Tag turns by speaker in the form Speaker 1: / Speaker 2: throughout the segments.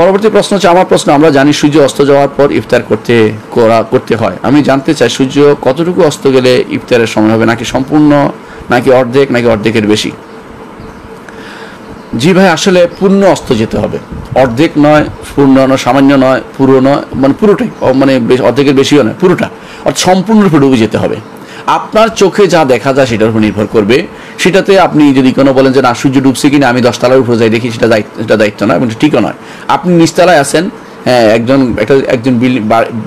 Speaker 1: পরবর্তী প্রশ্ন হচ্ছে আমার প্রশ্ন, আমরা জানি সূর্য অস্ত যাওয়ার পর ইফতার করতে হয়। আমি জানতে চাই সূর্য কতটুকু অস্ত গেলে ইফতারের সময় হবে, নাকি সম্পূর্ণ, নাকি অর্ধেক, নাকি অর্ধেকের বেশি? জি ভাই, আসলে পূর্ণ অস্ত যেতে হবে, অর্ধেক নয়, পূর্ণ নয়, সামান্য নয়, পুরো নয়, মানে পুরোটাই, মানে অর্ধেকের বেশিও নয়, পুরোটা, অর্থাৎ সম্পূর্ণরূপে ডুবে যেতে হবে। আপনার চোখে যা দেখা যায় সেটার উপর নির্ভর করবে। সেটাতে আপনি যদি কোনো বলেন যে না সূর্য ডুবছে কিনা আমি 10 তলার উপরে যাই দেখি, সেটা দায়িত্ব নয় এবং ঠিকও নয়। আপনি নিচতলায় আছেন, হ্যাঁ, একজন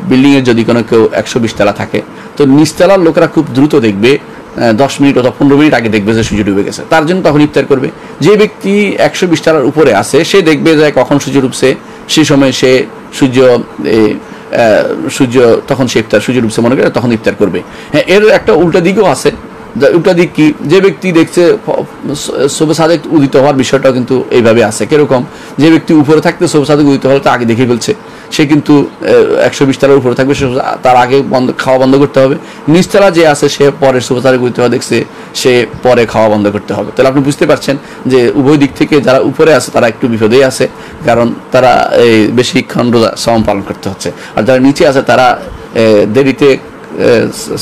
Speaker 1: বিল্ডিংয়ের যদি কোনো কেউ 120 তলা থাকে, তো নিচতলার লোকেরা খুব দ্রুত দেখবে, 10 মিনিট অথবা 15 মিনিট আগে দেখবে যে সূর্য ডুবে গেছে, তার জন্য তখন ইফতার করবে। যে ব্যক্তি 120 তলার উপরে আছে সে দেখবে যে কখন সূর্য ডুবছে, সেই সময় সে সূর্য তখন সে ইফতার, সূর্য ডুবছে মনে করে তখন ইফতার করবে। হ্যাঁ, এর একটা উল্টা দিকও আছে। উল্টা দিক কি, যে ব্যক্তি দেখছে শোভে সাদেক উদিত হওয়ার বিষয়টাও কিন্তু এইভাবে আছে। কিরকম, যে ব্যক্তি উপরে থাকতে শোভে সাদেক উদিত হলে তা আগে দেখে ফেলছে, সে কিন্তু 120 তলার উপরে থাকবে, তার আগে খাওয়া বন্ধ করতে হবে। নিচতলা যে আছে সে পরে শোভে সাদেক উদিত হওয়া দেখছে, সে পরে খাওয়া বন্ধ করতে হবে। তাহলে আপনি বুঝতে পারছেন যে উভয় দিক থেকে যারা উপরে আছে তারা একটু বিপদেই আছে, কারণ তারা বেশিক্ষণ রোজা সাওম পালন করতে হচ্ছে। আর যারা নিচে আছে তারা দেরিতে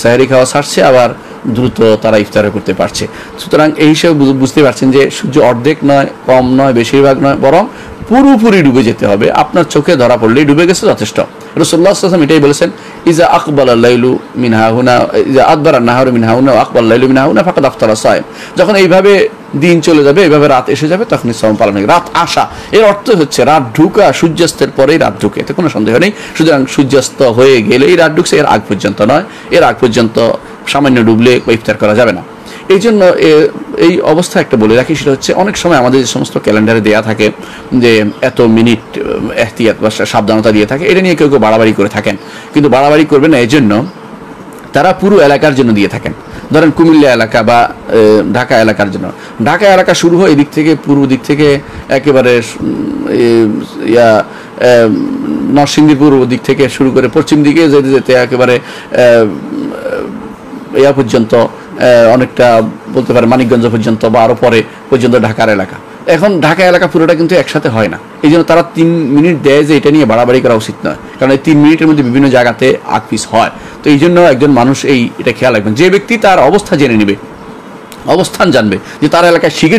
Speaker 1: সেহরি খাওয়া ছাড়ছে, আবার দ্রুত তারা ইফতার করতে পারছে। সুতরাং এই হিসেবে বুঝতে পারছেন যে সূর্য অর্ধেক নয়, কম নয়, বেশিরভাগ নয়, বরং পুরোপুরি ডুবে যেতে হবে। আপনার চোখে ধরা পড়লেই ডুবে গেছে যথেষ্ট। রাসূলুল্লাহ সাল্লাল্লাহু আলাইহি ওয়াসাল্লাম এটাই বলেছেন, ইজা আকবালা লাইলু মিন হাহুনা, ইজা আদবারা নাহারু মিন হাহুনা ওয়া আকবাল লাইলু মিন হাহুনা ফাকাদ আফতারা সাইম। যখন এইভাবে দিন চলে যাবে, এইভাবে রাত এসে যাবে, তখনই সাওম পালন হবে। রাত আসা এর অর্থ হচ্ছে রাত ঢুকা, সূর্যাস্তের পরেই রাত ঢুকে, এতে কোনো সন্দেহ নেই। সুতরাং সূর্যাস্ত হয়ে গেলেই রাত ঢুকছে, এর আগ পর্যন্ত নয়। এর আগ পর্যন্ত সামান্য ডুবলে ইফতার করা যাবে না। এই জন্য এই অবস্থা একটা বলে রাখি, সেটা হচ্ছে অনেক সময় আমাদের যে সমস্ত ক্যালেন্ডারে দেয়া থাকে যে এত মিনিট এহতিয়াত বা সাবধানতা দিয়ে থাকে, এটা নিয়ে কেউ কেউ বাড়াবাড়ি করে থাকেন, কিন্তু বাড়াবাড়ি করবে না। এই জন্য তারা পুরো এলাকার জন্য দিয়ে থাকেন। ধরেন কুমিল্লা এলাকা বা ঢাকা এলাকার জন্য, ঢাকা এলাকা শুরু হয় এদিক থেকে, পূর্ব দিক থেকে একেবারে নরসিংদী পূর্ব দিক থেকে শুরু করে পশ্চিম দিকে যেতে যেতে একেবারে পর্যন্ত, অনেকটা বলতে পারে মানিকগঞ্জ পর্যন্ত বা আরও পরে পর্যন্ত ঢাকার এলাকা। এখন ঢাকা এলাকা পুরোটা কিন্তু একসাথে হয় না, এই জন্য তারা 3 মিনিট দেয় যে এটা নিয়ে বাড়াবাড়ি করা উচিত নয়, কারণ এই 3 মিনিটের মধ্যে বিভিন্ন জায়গাতে আকপিস হয়। তো এই জন্য একজন মানুষ এটা খেয়াল রাখবেন, যে ব্যক্তি তার অবস্থা জেনে নেবে, অবস্থান জানবে যে তার এলাকায় শিখে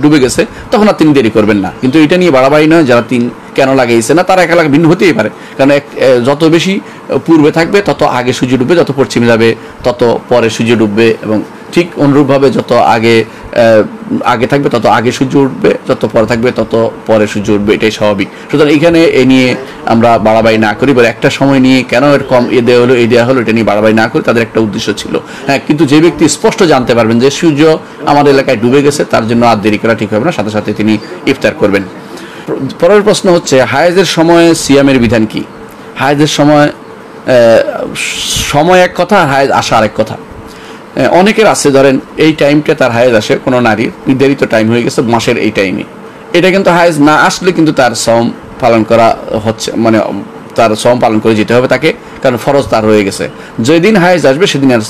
Speaker 1: ডুবে গেছে, তখন আর তিনি দেরি করবেন না। কিন্তু এটা নিয়ে বাড়াবাড়ি নয়, যারা 3 কেন লাগাইছে না তারা এক এলাকা ভিন্ন হতেই পারে, কারণ যত বেশি পূর্বে থাকবে তত আগে সূর্য ডুববে, যত পশ্চিমে যাবে তত পরে সূর্য ডুববে, এবং ঠিক অনুরূপভাবে যত আগে থাকবে তত আগে সূর্য উঠবে, যত পরে থাকবে তত পরে সূর্য উঠবে, এটাই স্বাভাবিক। সুতরাং এখানে এ নিয়ে আমরা বাড়াবাড়ি না করি, বলে একটা সময় নিয়ে কেন এরকম দেওয়া হলো এই দেওয়া হলো, এটা নিয়ে বাড়াবাড়ি না করি। তাদের একটা উদ্দেশ্য ছিল, হ্যাঁ, কিন্তু যে ব্যক্তি স্পষ্ট জানতে পারবেন যে সূর্য আমার এলাকায় ডুবে গেছে, তার জন্য আর দেরি করা ঠিক হবে না, সাথে সাথে তিনি ইফতার করবেন। পরের প্রশ্ন হচ্ছে হায়েজের সময় সিয়ামের বিধান কি? হায়েজের সময় এক কথা, আর হায়েজ আসা আরেক কথা। অনেকের আছে, ধরেন এই টাইমটা তার হায়েজ আসে, কোনো নারীর নির্ধারিত টাইম হয়ে গেছে মাসের এই টাইমে, এটা কিন্তু হায়েজ না আসলে কিন্তু তার সাওম পালন করা হচ্ছে, মানে তার সাওম পালন করে যেতে হবে তাকে, কারণ ফরজ তার হয়ে গেছে। যেদিন হায়েজ আসবে সেদিন আর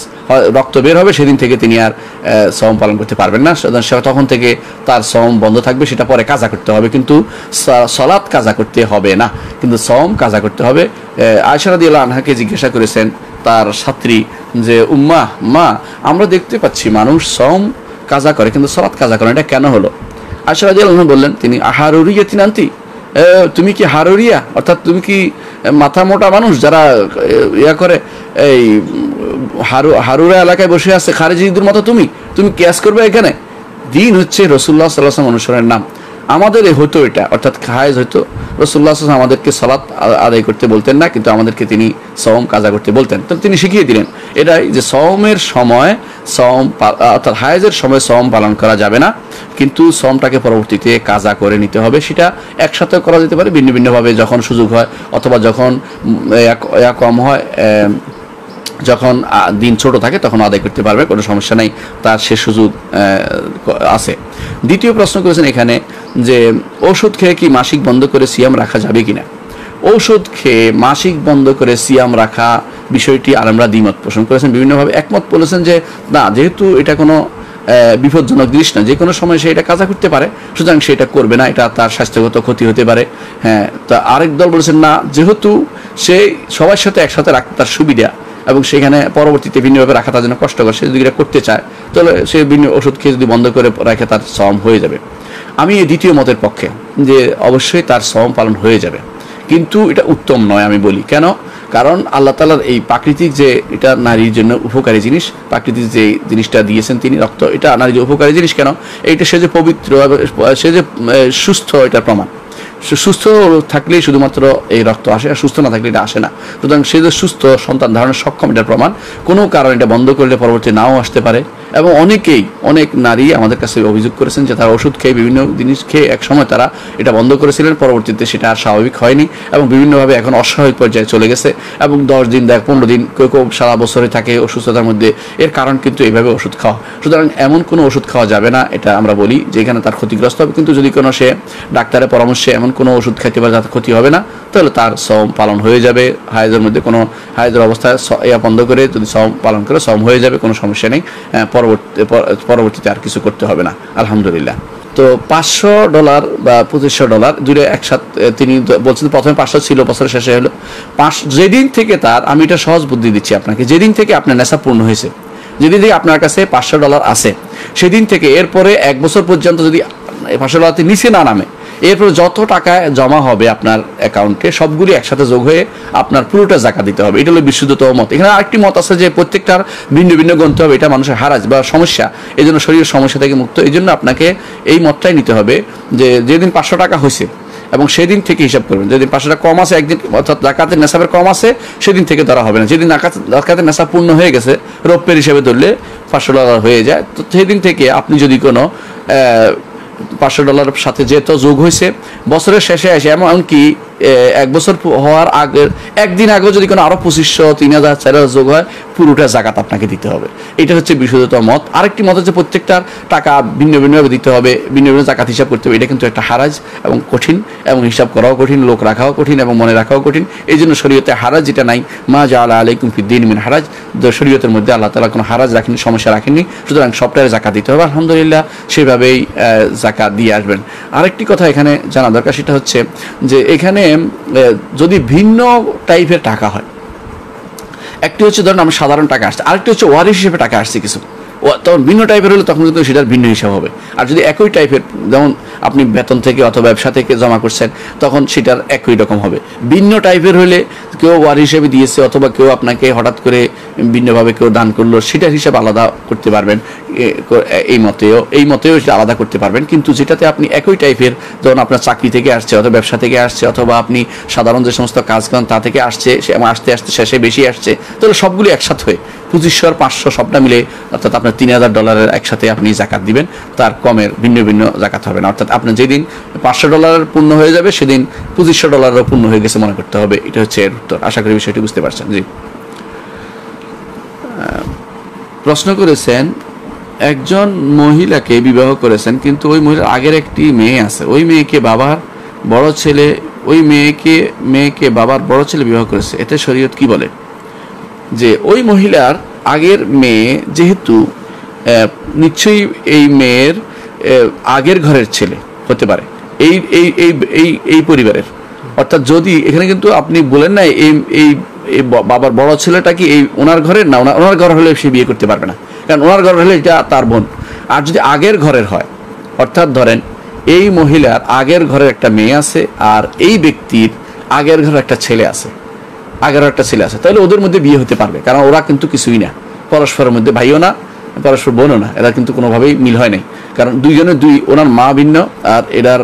Speaker 1: রক্ত বের হবে, সেদিন থেকে তিনি আর সাওম পালন করতে পারবেন না, তখন থেকে তার সাওম বন্ধ থাকবে, সেটা পরে কাজা করতে হবে, কিন্তু সালাত কাজা করতে হবে না, কিন্তু সাওম কাজা করতে হবে। আয়েশা রাদিয়াল্লাহু আনহাকে জিজ্ঞাসা করেছেন তার ছাত্রী যে মা আমরা দেখতে পাচ্ছি মানুষ সাওম কাজা করে কিন্তু সালাত কাজা করে, এটা কেন হলো? আয়েশা রাদিয়াল্লাহু আনহা বললেন, তিনি আহারুরিয়াতিন আনতি, তুমি কি হারুরিয়া, অর্থাৎ তুমি কি মাথা মোটা মানুষ যারা করে এই হারুরা এলাকায় বসে আছে খারেজিদের মতো, তুমি কিয়াস করবে? এখানে দিন হচ্ছে রাসূলুল্লাহ সাল্লাল্লাহু আলাইহি ওয়াসাল্লাম অনুসরণের নাম। আমাদের হতো এটা, অর্থাৎ হায়েজ হতো, রাসূলুল্লাহ সাল্লাল্লাহু আলাইহি ওয়াসাল্লাম আমাদেরকে সালাত আদায় করতে বলতেন না, কিন্তু আমাদেরকে তিনি সাওম কাজা করতে বলতেন। তো তিনি শিখিয়ে দিলেন এটাই যে সাওমের সময় অর্থাৎ হায়েজের সময় সাওম পালন করা যাবে না, কিন্তু সাওমটাকে পরবর্তীতে কাজা করে নিতে হবে। সেটা একসাথে করা যেতে পারে, ভিন্ন ভিন্নভাবে যখন সুযোগ হয়, অথবা যখন কম হয়, যখন দিন ছোট থাকে তখন আদায় করতে পারবে, কোনো সমস্যা নাই, তার সে সুযোগ আছে। দ্বিতীয় প্রশ্ন করেছেন এখানে যে ঔষধ খেয়ে কি মাসিক বন্ধ করে সিয়াম রাখা যাবে কিনা? ঔষধ খেয়ে মাসিক বন্ধ করে সিয়াম রাখা বিষয়টি আলেমরা দ্বিমত পোষণ করেছেন বিভিন্নভাবে। একমত বলেছেন যে না, যেহেতু এটা কোনো বিপজ্জনক জিনিস না, যে কোনো সময় সে এটা কাজা করতে পারে, সুতরাং সে এটা করবে না, এটা তার স্বাস্থ্যগত ক্ষতি হতে পারে। হ্যাঁ, তা আরেক দল বলেছেন না, যেহেতু সে সবার সাথে একসাথে রাখতে তার সুবিধা এবং সেখানে পরবর্তীতে ভিন্নভাবে রাখা তার জন্য কষ্টকর, সে যদি এটা করতে চায় তাহলে সে ভিন্ন ওষুধ খেয়ে যদি বন্ধ করে রাখে তার সওম হয়ে যাবে। আমি এই দ্বিতীয় মতের পক্ষে যে অবশ্যই তার সওম পালন হয়ে যাবে, কিন্তু এটা উত্তম নয় আমি বলি। কেন? কারণ আল্লাহ তাআলার এই প্রাকৃতিক যে এটা নারীর জন্য উপকারী জিনিস, প্রাকৃতিক যে জিনিসটা দিয়েছেন তিনি রক্ত, এটা নারীর যে উপকারী জিনিস। কেন? এইটা সে যে পবিত্র, সে যে সুস্থ, এটার প্রমাণ। সুস্থ থাকলেই শুধুমাত্র এই রক্ত আসে, আর সুস্থ না থাকলে এটা আসে না। সুতরাং সে যে সুস্থ, সন্তান ধারণের সক্ষম, এটার প্রমাণ। কোনো কারণে এটা বন্ধ করলে পরবর্তী নাও আসতে পারে। এবং অনেক নারী আমাদের কাছে অভিযোগ করেছেন যে তারা ওষুধ খেয়ে, বিভিন্ন জিনিস খেয়ে একসময় তারা এটা বন্ধ করেছিলেন, পরবর্তীতে সেটা আর স্বাভাবিক হয়নি এবং বিভিন্নভাবে এখন অস্বাভাবিক পর্যায়ে চলে গেছে এবং 10 দিন, 15 দিন, কেউ সারা বছরে থাকে অসুস্থতার মধ্যে। এর কারণ কিন্তু এইভাবে ওষুধ খাওয়া। সুতরাং এমন কোনো ওষুধ খাওয়া যাবে না, এটা আমরা বলি, যেখানে তার ক্ষতিগ্রস্ত হবে। কিন্তু যদি কোনো সে ডাক্তারের পরামর্শে এমন কোনো ওষুধ খাইতে পারে যাতে ক্ষতি হবে না, তাহলে তার সওম পালন হয়ে যাবে। হায়েজের মধ্যে কোনো হায়েজের অবস্থায় বন্ধ করে যদি সওম পালন করে সওম হয়ে যাবে, কোনো সমস্যা নেই। পরবর্তীতে আর কিছু করতে হবে না, আলহামদুলিল্লাহ। তো $500 বা $2500 দুটো একসাথে তিনি বলছেন। প্রথমে 500 ছিল, বছরের শেষে হলো 5। যেদিন থেকে তার, আমি এটা সহজ বুদ্ধি দিচ্ছি আপনাকে, যেদিন থেকে আপনার নেশা পূর্ণ হয়েছে, যেদিন থেকে আপনার কাছে $500 আছে, সেদিন থেকে এরপরে 1 বছর পর্যন্ত যদি $500 নিচে না নামে, এরপর যত টাকা জমা হবে আপনার অ্যাকাউন্টে সবগুলি একসাথে যোগ হয়ে আপনার পুরোটা জাকাত দিতে হবে। এটা হলো বিশুদ্ধতম মত। এখানে আরেকটি মত আছে যে প্রত্যেকটার ভিন্ন ভিন্ন গণতে হবে, এটা মানুষের হারাজ বা সমস্যা, এই জন্য শরীরের সমস্যা থেকে মুক্ত। এই জন্য আপনাকে এই মতটাই নিতে হবে যে যেদিন $500 হয়েছে এবং সেদিন থেকে হিসাব করবেন। যেদিন $500 কম আছে একদিন, অর্থাৎ জাকাতের নেশাবের কম আছে, সেদিন থেকে ধরা হবে না। যেদিন জাকাতের নেশাব পূর্ণ হয়ে গেছে, রৌপ্যের হিসাবে ধরলে $500 হয়ে যায়, তো সেদিন থেকে আপনি যদি কোনো $500 সাথে যেহেতু যোগ হয়েছে, বছরের শেষে এসে এমনকি 1 বছর হওয়ার আগের একদিন আগেও যদি কোনো আরো 2500, 3000, 4000 যোগ হয়, পুরোটা জাকাত আপনাকে দিতে হবে। এটা হচ্ছে বিশুদ্ধতম মত। আরেকটি মত হচ্ছে প্রত্যেকটার টাকা ভিন্ন ভিন্নভাবে দিতে হবে, ভিন্ন ভিন্ন জাকাত হিসাব করতে হবে। এটা কিন্তু একটা হারাজ এবং কঠিন, এবং হিসাব করাও কঠিন, লোক রাখাও কঠিন এবং মনে রাখাও কঠিন। এই জন্য শরীয়তে হারাজ যেটা নাই, মা জাআলা আলাইকুম ফিদ্দীন মিন হারাজ, শরীয়তের মধ্যে আল্লাহ তাআলা কোনো হারাজ রাখেনি, সমস্যা রাখেননি। সুতরাং সবটাই জাকাত দিতে হবে, আলহামদুলিল্লাহ। সেভাবেই জাকাত দিয়ে আসবেন। আরেকটি কথা এখানে জানা দরকার, সেটা হচ্ছে যে এখানে যদি ভিন্ন টাইপের টাকা হয়, একটি হচ্ছে ধরেন আমরা সাধারণ টাকা আসছে, আরেকটি হচ্ছে ওয়ারিশ হিসেবে টাকা আসছে কিছু, তখন ভিন্ন টাইপের হলে তখন কিন্তু সেটার ভিন্ন হিসাব হবে। আর যদি একই টাইপের, যেমন আপনি বেতন থেকে অথবা ব্যবসা থেকে জমা করছেন, তখন সেটার একই রকম হবে। ভিন্ন টাইপের হলে কেউ ওয়ারিশ হিসেবে দিয়েছে অথবা কেউ আপনাকে হঠাৎ করে ভিন্নভাবে কেউ দান করলো, সেটার হিসাব আলাদা করতে পারবেন। এই মতেও সেটা আলাদা করতে পারবেন। কিন্তু যেটাতে আপনি একই টাইপের, যেমন আপনার চাকরি থেকে আসছে অথবা ব্যবসা থেকে আসছে অথবা আপনি সাধারণ যে সমস্ত কাজ করেন তা থেকে আসছে, আস্তে আস্তে শেষে বেশি আসছে, তাহলে সবগুলি একসাথে হয়ে 2500 আর 500 সবটা মিলে অর্থাৎ আপনার $3000 একসাথে আপনি জাকাত দিবেন। তার কমের ভিন্ন ভিন্ন জাকাত হবে না। অর্থাৎ আপনার যেদিন $500 পূর্ণ হয়ে যাবে, সেদিন $2500 পূর্ণ হয়ে গেছে মনে করতে হবে। এটা হচ্ছে এর উত্তর। আশা করি বিষয়টি বুঝতে পারছেন। জি, প্রশ্ন করেছেন, একজন মহিলাকে বিবাহ করেছেন, কিন্তু ওই মহিলার আগের একটি মেয়ে আছে, ওই মেয়েকে বাবার বড় ছেলে বিবাহ করেছে, এতে শরীয়ত কি বলে? যে ওই মহিলার আগের মেয়ে যেহেতু নিশ্চয়ই এই মেয়ের আগের ঘরের ছেলে হতে পারে, এই পরিবারের। অর্থাৎ যদি এখানে কিন্তু আপনি বলেন না এই বাবার বড় ছেলেটা কি এই ওনার ঘরের না, ওনার ঘর হলে সে বিয়ে করতে পারবে না, কারণ ওনার ঘর হলে এটা তার বোন। আর যদি আগের ঘরের হয়, অর্থাৎ ধরেন এই মহিলার আগের ঘরের একটা মেয়ে আছে আর এই ব্যক্তির আগের ঘরের একটা ছেলে আছে, তাহলে ওদের মধ্যে বিয়ে হতে পারবে, কারণ ওরা কিন্তু কিছুই না, পরস্পরের মধ্যে ভাইও না, পরস্পর বোনও না, এরা কিন্তু কোনোভাবেই মিল হয় নাই। কারণ দুইজনের ওনার মা ভিন্ন আর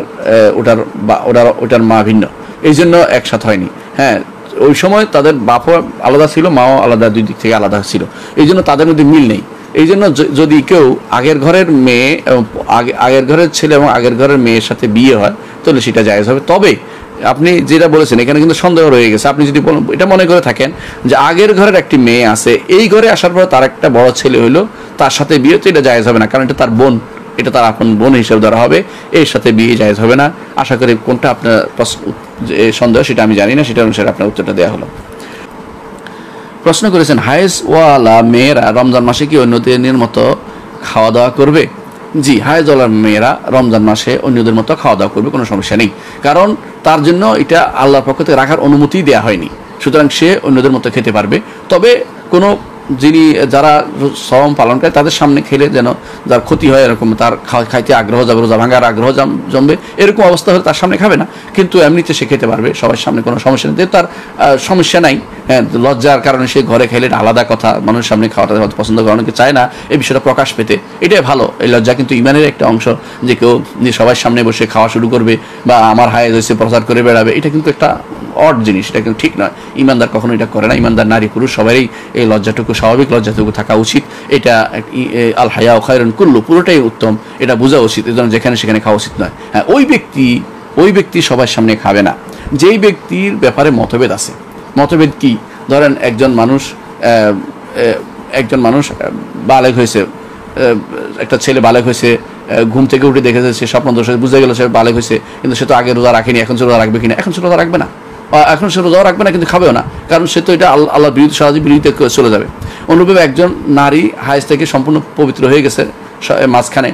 Speaker 1: ওটার মা ভিন্ন, এই জন্য একসাথে হয়নি। হ্যাঁ, ওই সময় তাদের বাপও আলাদা ছিল, মাও আলাদা, দুই দিক থেকে আলাদা ছিল, এই জন্য তাদের মধ্যে মিল নেই। এই জন্য যদি কেউ আগের ঘরের মেয়ে এবং আগের ঘরের ছেলে এবং আগের ঘরের মেয়ের সাথে বিয়ে হয়, তাহলে সেটা জায়েজ হবে। তবে আপনি যেটা বলেছেন এখানে কিন্তু সন্দেহ রয়ে গেছে। আপনি যদি এটা মনে করে থাকেন যে আগের ঘরের একটি মেয়ে আছে, এই ঘরে আসার পর তার একটা বড় ছেলে হইলো, তার সাথে বিয়ে, তো এটা জায়েজ হবে না, কারণ এটা তার বোন, এটা তার আপন বোন হিসেবে ধরা হবে, এর সাথে বিয়ে জায়েজ হবে না। আশা করি কোনটা আপনার সন্দেহ সেটা আমি জানি না, সেটা অনুসারে আপনার উত্তরটা দেওয়া হলো। প্রশ্ন করেছেন, হায়েজ ওয়ালা মেয়েরা রমজান মাসে কি অন্য দিনের মতো খাওয়া দাওয়া করবে? জি, হায়েজওয়ালা মেয়েরা রমজান মাসে অন্যদের মতো খাওয়া দাওয়া করবে, কোনো সমস্যা নেই, কারণ তার জন্য এটা আল্লাহর পক্ষ থেকে রাখার অনুমতি দেওয়া হয়নি, সুতরাং সে অন্যদের মতো খেতে পারবে। তবে কোনো যিনি যারা সওম পালন করে তাদের সামনে খেলে যেন যার ক্ষতি হয়, এরকম তার খাইতে আগ্রহ যাবে, রোজা ভাঙার আগ্রহ জমবে, এরকম অবস্থা হলে তার সামনে খাবে না, কিন্তু এমনিতে সে খেতে পারবে সবার সামনে, কোনো সমস্যা নেই, তার সমস্যা নাই। হ্যাঁ, লজ্জার কারণে সে ঘরে খেলে আলাদা কথা, মানুষের সামনে খাওয়াটা হয়তো পছন্দ করে, অনেকে চায় না এই বিষয়টা প্রকাশ পেতে, এটাই ভালো। এই লজ্জা কিন্তু ইমানের একটা অংশ, যে কেউ সবার সামনে বসে খাওয়া শুরু করবে বা আমার হায়েজ হয়েছে প্রচার করে বেড়াবে, এটা কিন্তু একটা অড জিনিস, এটা কিন্তু ঠিক নয়। ইমানদার কখনো এটা করে না। ইমানদার নারী পুরুষ সবারই এই লজ্জাটুকু, স্বাভাবিক লজ্জাটুকু থাকা উচিত। এটা আল হায়া খায়রুন কুল্লু, পুরোটাই উত্তম, এটা বোঝা উচিত। এই জন্য যেখানে সেখানে খাওয়া উচিত নয়। হ্যাঁ, ওই ব্যক্তি সবার সামনে খাবে না যেই ব্যক্তির ব্যাপারে মতভেদ আছে। মতভেদ কি? ধরেন একজন মানুষ বালেগ হয়েছে, একটা ছেলে বালেগ হয়েছে, ঘুম থেকে উঠে দেখেছে সে স্বপ্ন দোষে বুঝে গেল সে বালেগ হয়েছে, কিন্তু সে তো আগে রোজা রাখেনি, এখন সে রোজা রাখবে কিনা? এখন সে রোজা রাখবে না, এখন সে রোজাও রাখবে না, কিন্তু খাবেও না, কারণ সে তো এটা আল্লাহর বিরুদ্ধে, সহজে বিরুদ্ধে চলে যাবে। অনুরূপে একজন নারী হায়েজ থেকে সম্পূর্ণ পবিত্র হয়ে গেছে মাঝখানে,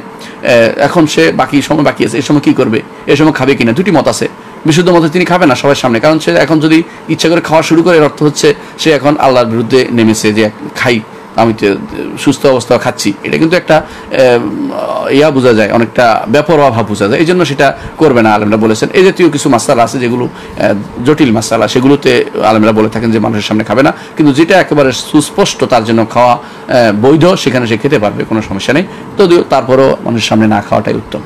Speaker 1: এখন সে বাকি সময় বাকি আছে, এই সময় কী করবে? এই সময় খাবে কিনা? দুটি মত আছে। বিশুদ্ধ মতে তিনি খাবে না সবার সামনে, কারণ সে এখন যদি ইচ্ছা করে খাওয়া শুরু করে, এর অর্থ হচ্ছে সে এখন আল্লাহর বিরুদ্ধে নেমেছে, যে খাই, আমি সুস্থ অবস্থা খাচ্ছি, এটা কিন্তু একটা বোঝা যায়, অনেকটা বেপরোয়া ভাব বোঝা যায়, এই জন্য সেটা করবে না। আলেমরা বলেছেন এই জাতীয় কিছু মাসালা আছে যেগুলো জটিল মাসালা, সেগুলোতে আলেমরা বলে থাকেন যে মানুষের সামনে খাবে না, কিন্তু যেটা একেবারে সুস্পষ্ট তার জন্য খাওয়া বৈধ, সেখানে সে খেতে পারবে, কোনো সমস্যা নেই। যদিও তারপরও মানুষের সামনে না খাওয়াটাই উত্তম।